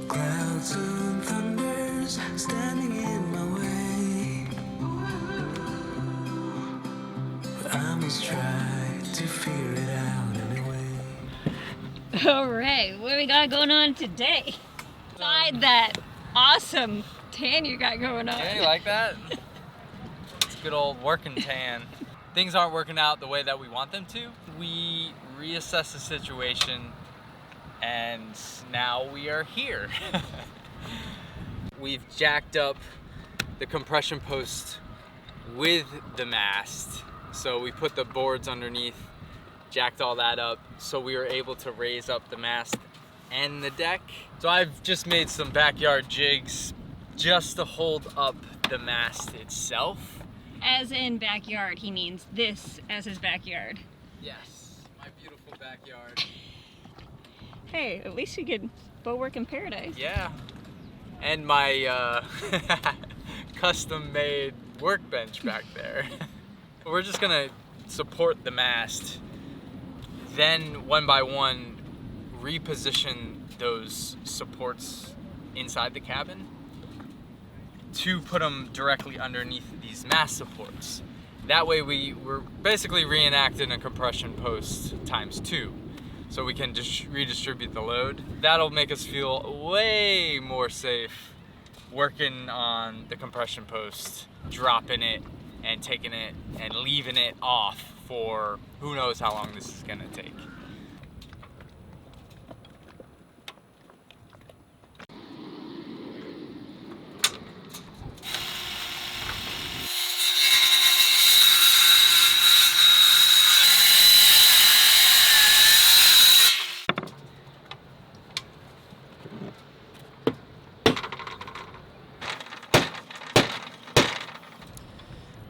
Clouds and thunders standing in my way, but I must try to figure it out anyway. Alright, what do we got going on today? Beside that awesome tan you got going on. Yeah, you like that? It's a good old working tan. Things aren't working out the way that we want them to. We reassess the situation and now we are here. We've jacked up the compression post with the mast. So we put the boards underneath, jacked all that up, so we were able to raise up the mast and the deck. So I've just made some backyard jigs just to hold up the mast itself. As in backyard, he means this as his backyard. Yes, my beautiful backyard. Hey, at least you could Beau work in paradise. Yeah, and my custom-made workbench back there. We're just gonna support the mast, then one by one reposition those supports inside the cabin to put them directly underneath these mast supports. That way we're basically reenacting a compression post ×2. So we can just redistribute the load. That'll make us feel way more safe working on the compression post, dropping it and taking it and leaving it off for who knows how long this is gonna take.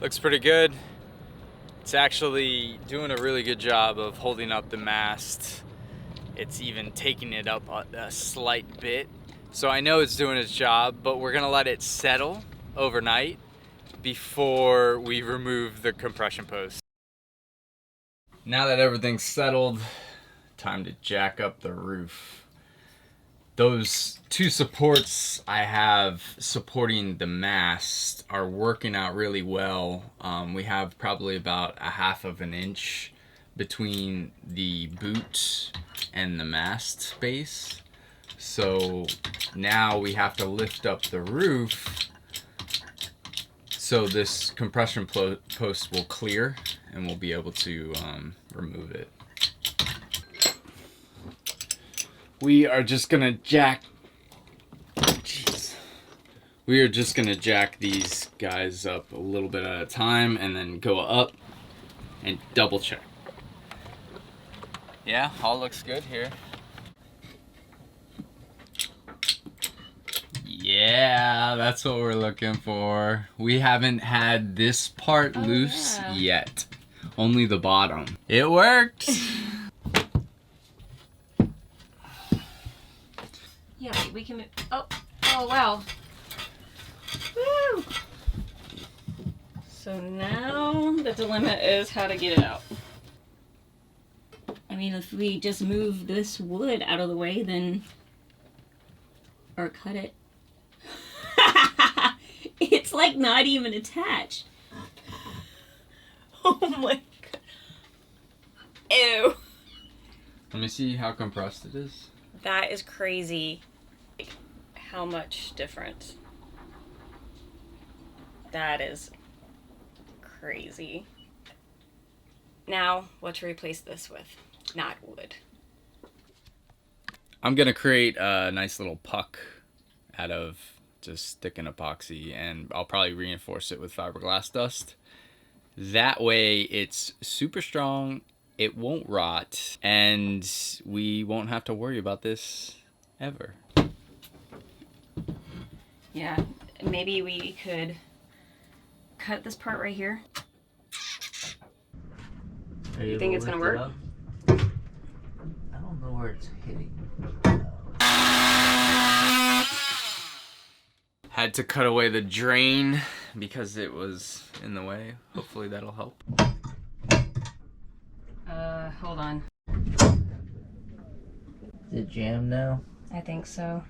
Looks pretty good. It's actually doing a really good job of holding up the mast. It's even taking it up a slight bit. So I know it's doing its job, but we're gonna let it settle overnight before we remove the compression post. Now that everything's settled, time to jack up the roof. Those two supports I have supporting the mast are working out really well. We have probably about 1/2 of an inch between the boot and the mast space. So now we have to lift up the roof so this compression post will clear and we'll be able to remove it. We are just gonna jack. Jeez. We are just gonna jack these guys up a little bit at a time and then go up and double check. Yeah, all looks good here. Yeah, that's what we're looking for. We haven't had this part loose yet. Only the bottom. It worked! Yeah, we can. Oh wow. Woo! So now the dilemma is how to get it out. I mean, if we just move this wood out of the way, then. Or cut it. It's like not even attached. Oh my god. Ew. Let me see how compressed it is. That is crazy. How much difference? That is crazy. Now, what to replace this with? Not wood. I'm gonna create a nice little puck out of just sticking epoxy, and I'll probably reinforce it with fiberglass dust. That way it's super strong, it won't rot, and we won't have to worry about this ever. Yeah, maybe we could cut this part right here. You think it's gonna work? I don't know where it's hitting. Had to cut away the drain because it was in the way. Hopefully that'll help. Hold on. Is it jammed now? I think so.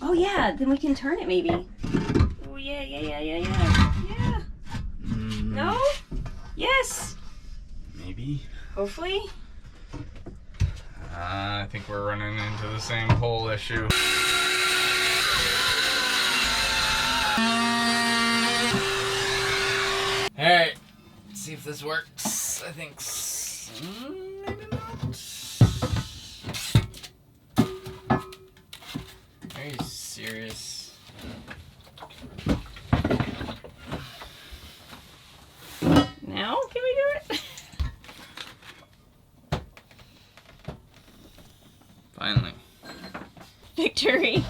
Oh yeah, then we can turn it maybe. Oh yeah. Yeah. No? Yes. Maybe. Hopefully. I think we're running into the same pole issue. Alright, see if this works. I think maybe not. Are you serious? Now can we do it? Finally. Victory.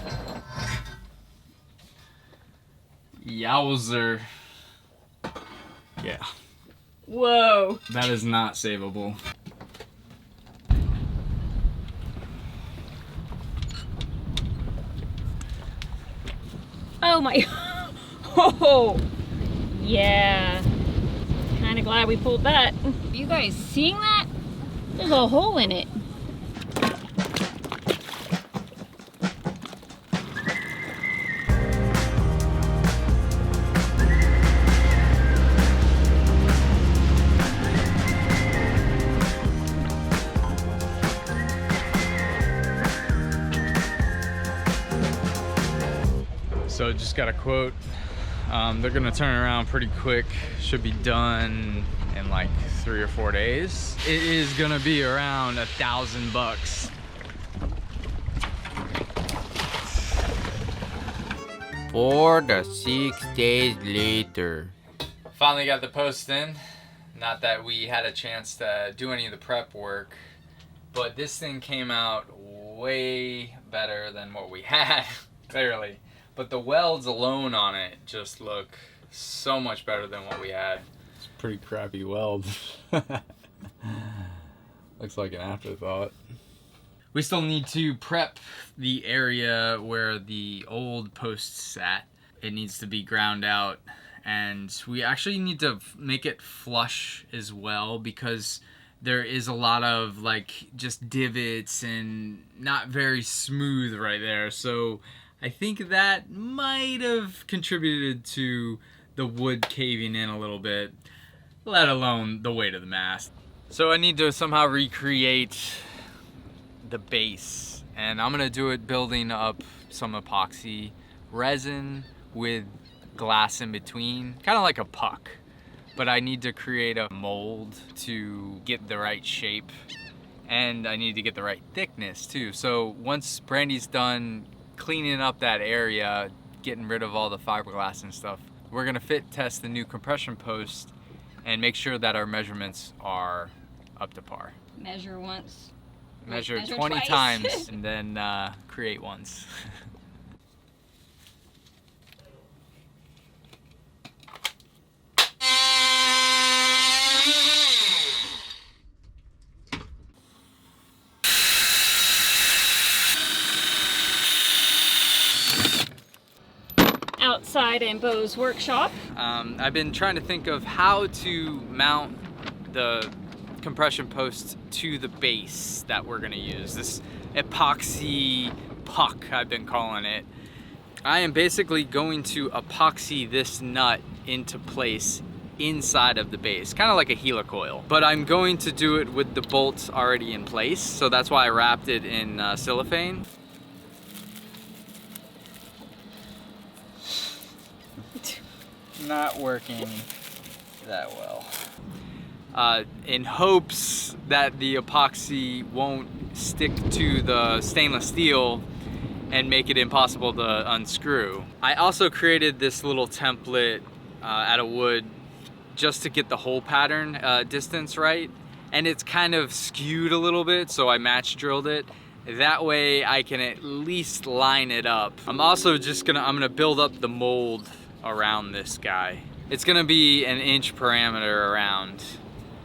Yowzer. Yeah. Whoa. That is not savable. Oh my. Oh. Yeah. Kind of glad we pulled that. Are you guys seeing that? There's a hole in it. So just got a quote. They're gonna turn around pretty quick. Should be done in like 3 or 4 days. It is gonna be around $1,000. 4 to 6 days later. Finally got the post in. Not that we had a chance to do any of the prep work, but this thing came out way better than what we had, clearly. But the welds alone on it just look so much better than what we had. It's a pretty crappy weld. Looks like an afterthought. We still need to prep the area where the old post sat. It needs to be ground out, and we actually need to make it flush as well, because there is a lot of like just divots and not very smooth right there. So I think that might have contributed to the wood caving in a little bit, let alone the weight of the mast. So I need to somehow recreate the base, and I'm gonna do it building up some epoxy resin with glass in between, kind of like a puck. But I need to create a mold to get the right shape, and I need to get the right thickness too. So once Brandy's done cleaning up that area, getting rid of all the fiberglass and stuff, we're gonna fit test the new compression post and make sure that our measurements are up to par. Measure once. Measure Measure 20 twice. times and then create once. Outside in Beau's workshop. I've been trying to think of how to mount the compression post to the base that we're gonna use. This epoxy puck, I've been calling it. I am basically going to epoxy this nut into place inside of the base, kind of like a helicoil. But I'm going to do it with the bolts already in place, so that's why I wrapped it in cellophane. Not working that well. In hopes that the epoxy won't stick to the stainless steel and make it impossible to unscrew. I also created this little template out of wood just to get the hole pattern distance right, and it's kind of skewed a little bit, so I match drilled it. That way I can at least line it up. I'm also just I'm gonna build up the mold around this guy. It's gonna be an inch parameter around.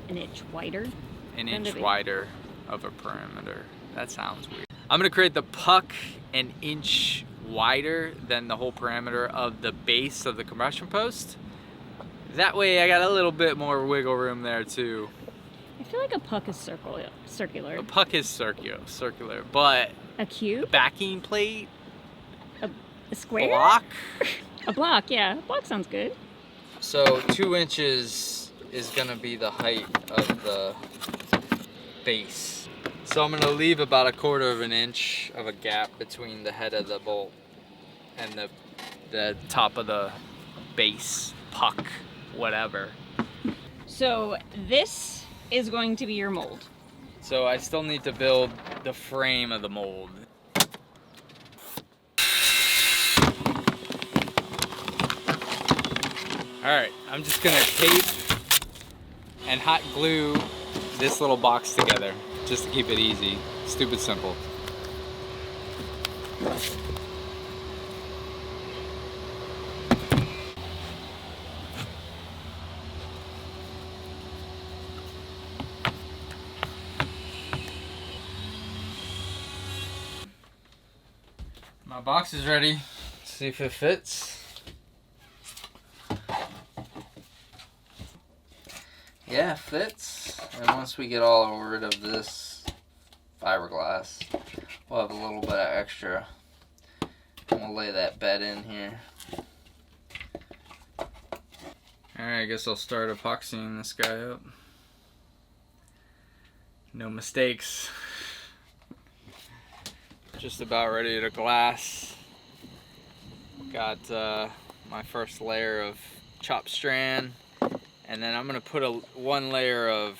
An inch wider? An inch wider of a perimeter. That sounds weird. I'm gonna create the puck an inch wider than the whole perimeter of the base of the compression post. That way I got a little bit more wiggle room there too. I feel like a puck is circular. A puck is circular, but A cube? backing plate, A square? block. A block, yeah. A block sounds good. So 2 inches is gonna be the height of the base. So I'm gonna leave about 1/4 inch of a gap between the head of the bolt and the top of the base, puck, whatever. So this is going to be your mold. So I still need to build the frame of the mold. Alright, I'm just gonna tape and hot glue this little box together just to keep it easy. Stupid simple. My box is ready. Let's see if it fits. Yeah, it fits. And once we get all rid of this fiberglass, we'll have a little bit of extra. And we'll lay that bed in here. Alright, I guess I'll start epoxying this guy up. No mistakes. Just about ready to glass. Got my first layer of chopped strand. And then I'm gonna put one layer of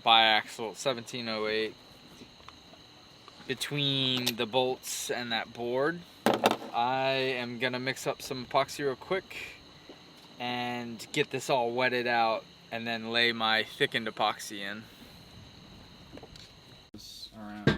biaxial 1708 between the bolts and that board. I am gonna mix up some epoxy real quick and get this all wetted out and then lay my thickened epoxy in. Around.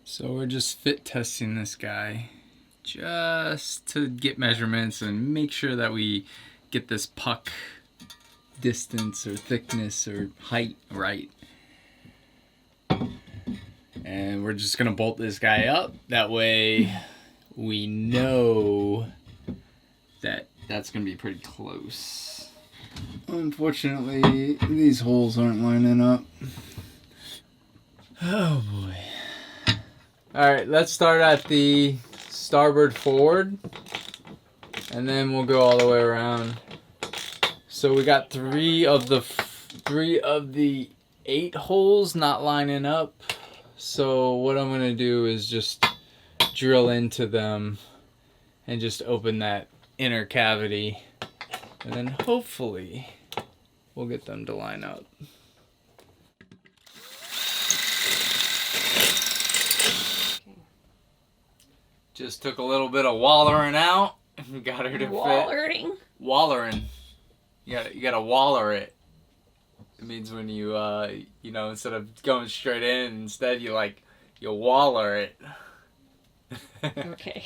So we're just fit testing this guy just to get measurements and make sure that we get this puck distance or thickness or height right. And we're just gonna bolt this guy up. That way we know that that's gonna be pretty close. Unfortunately, these holes aren't lining up. Oh boy. Alright, let's start at the starboard forward and then we'll go all the way around. So we got three of the 8 holes not lining up. So what I'm gonna do is just drill into them and just open that inner cavity, and then hopefully we'll get them to line up. Just took a little bit of wallering out and got her to fit. Wallering. You gotta waller it. It means when you instead of going straight in, instead you waller it. Okay.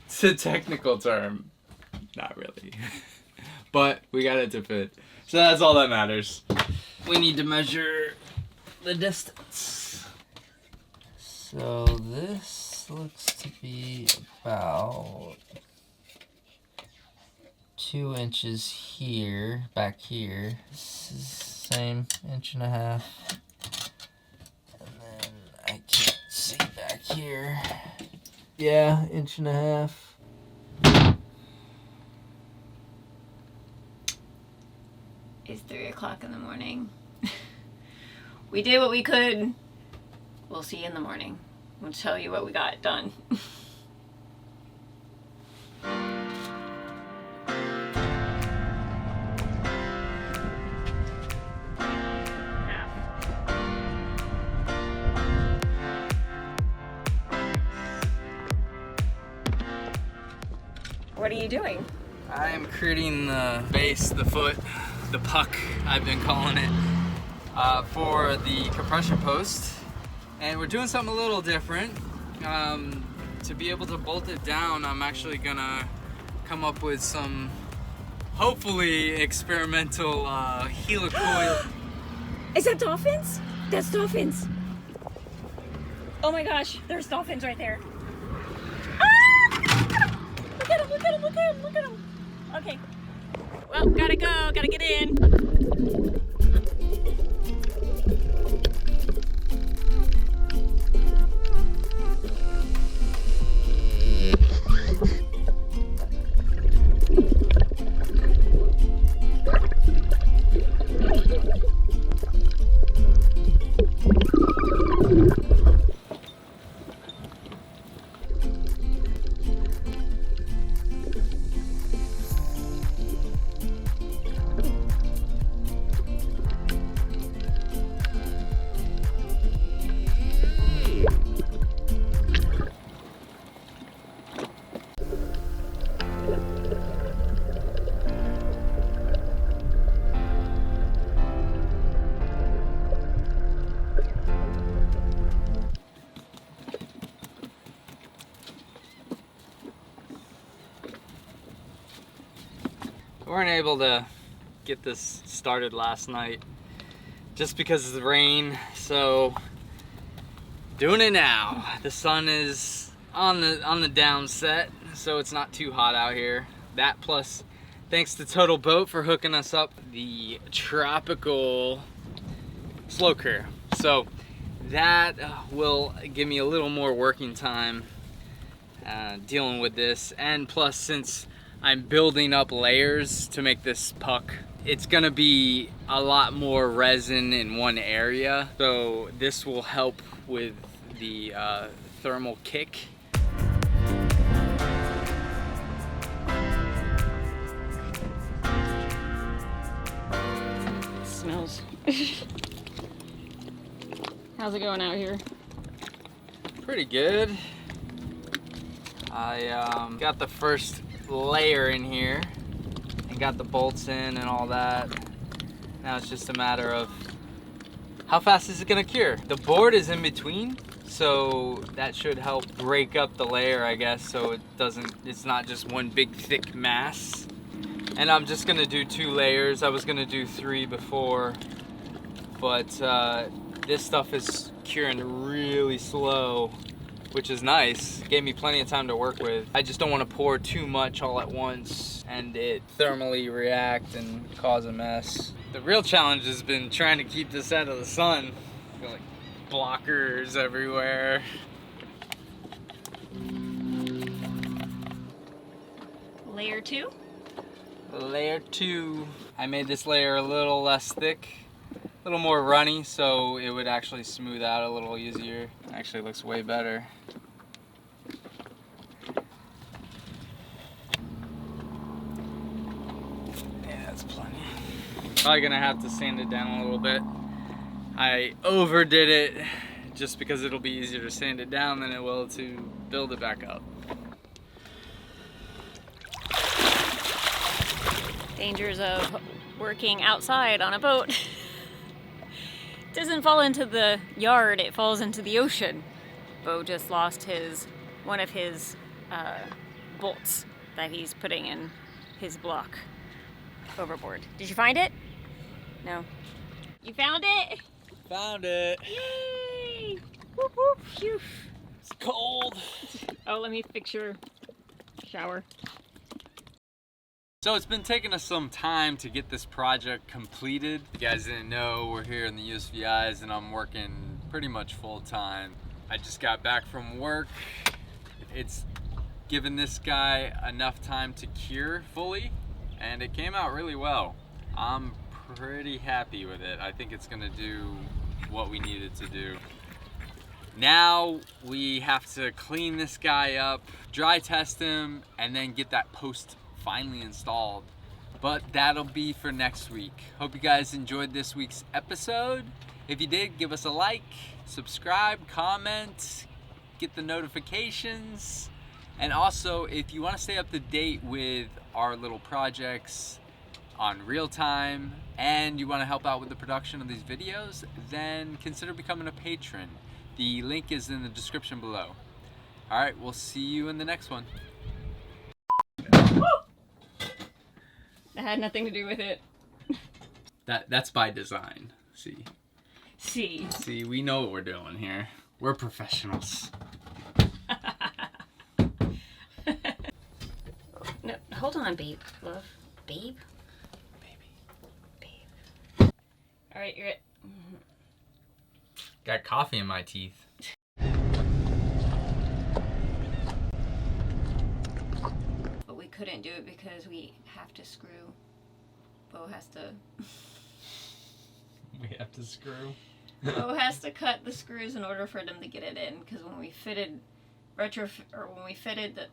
It's a technical term. Not really. But we got it to fit. So that's all that matters. We need to measure the distance. So this looks to be about 2 inches here, back here. This is the same 1.5 inches. And then I can't see back here. Yeah, 1.5 inches. It's 3 o'clock in the morning. We did what we could. We'll see you in the morning. We'll tell you what we got done. What are you doing? I am creating the base, the foot, the puck, I've been calling it, for the compression post. And we're doing something a little different. To be able to bolt it down, I'm actually gonna come up with some hopefully experimental helicoil. Is that dolphins? That's dolphins. Oh my gosh, there's dolphins right there. Ah! Look at him, look at him, look at him, look at him. Okay. Well, gotta go, gotta get in. We weren't able to get this started last night just because of the rain, so doing it now. The sun is on the downset, so it's not too hot out here. That plus thanks to Total Boat for hooking us up the tropical slow cure. So that will give me a little more working time dealing with this, and plus since I'm building up layers to make this puck, it's gonna be a lot more resin in one area, so this will help with the thermal kick. It smells. How's it going out here? Pretty good. I got the first layer in here and got the bolts in and all that. Now it's just a matter of how fast is it gonna cure. The board is in between, so that should help break up the layer, I guess, so it's not just one big thick mass. And I'm just gonna do 2 layers. I was gonna do 3 before, but this stuff is curing really slow, which is nice. Gave me plenty of time to work with. I just don't want to pour too much all at once and it thermally react and cause a mess. The real challenge has been trying to keep this out of the sun. Got like blockers everywhere. Layer 2? Layer 2. I made this layer a little less thick, a little more runny, so it would actually smooth out a little easier. Actually looks way better. Yeah, that's plenty. Probably gonna have to sand it down a little bit. I overdid it just because it'll be easier to sand it down than it will to build it back up. Dangers of working outside on a boat. It doesn't fall into the yard, it falls into the ocean. Beau just lost one of his bolts that he's putting in his block overboard. Did you find it? No. You found it? Found it. Yay! Whoop whoop, phew. It's cold. Oh, let me fix your shower. So it's been taking us some time to get this project completed. If you guys didn't know, we're here in the USVIs and I'm working pretty much full time. I just got back from work. It's given this guy enough time to cure fully and it came out really well. I'm pretty happy with it. I think it's gonna do what we need it to do. Now we have to clean this guy up, dry test him, and then get that post finally installed, but that'll be for next week. Hope you guys enjoyed this week's episode. If you did, give us a like, subscribe, comment, get the notifications, and also if you want to stay up to date with our little projects on real time and you want to help out with the production of these videos, then consider becoming a patron. The link is in the description below. All right, we'll see you in the next one. That had nothing to do with it. That's by design. See, we know what we're doing here. We're professionals. No, hold on, babe. Love. Babe? Baby. Alright, you're it. Got coffee in my teeth. But we couldn't do it because we have to screw. Beau has to. We have to screw. Beau has to cut the screws in order for them to get it in. Because when we fitted when we fitted the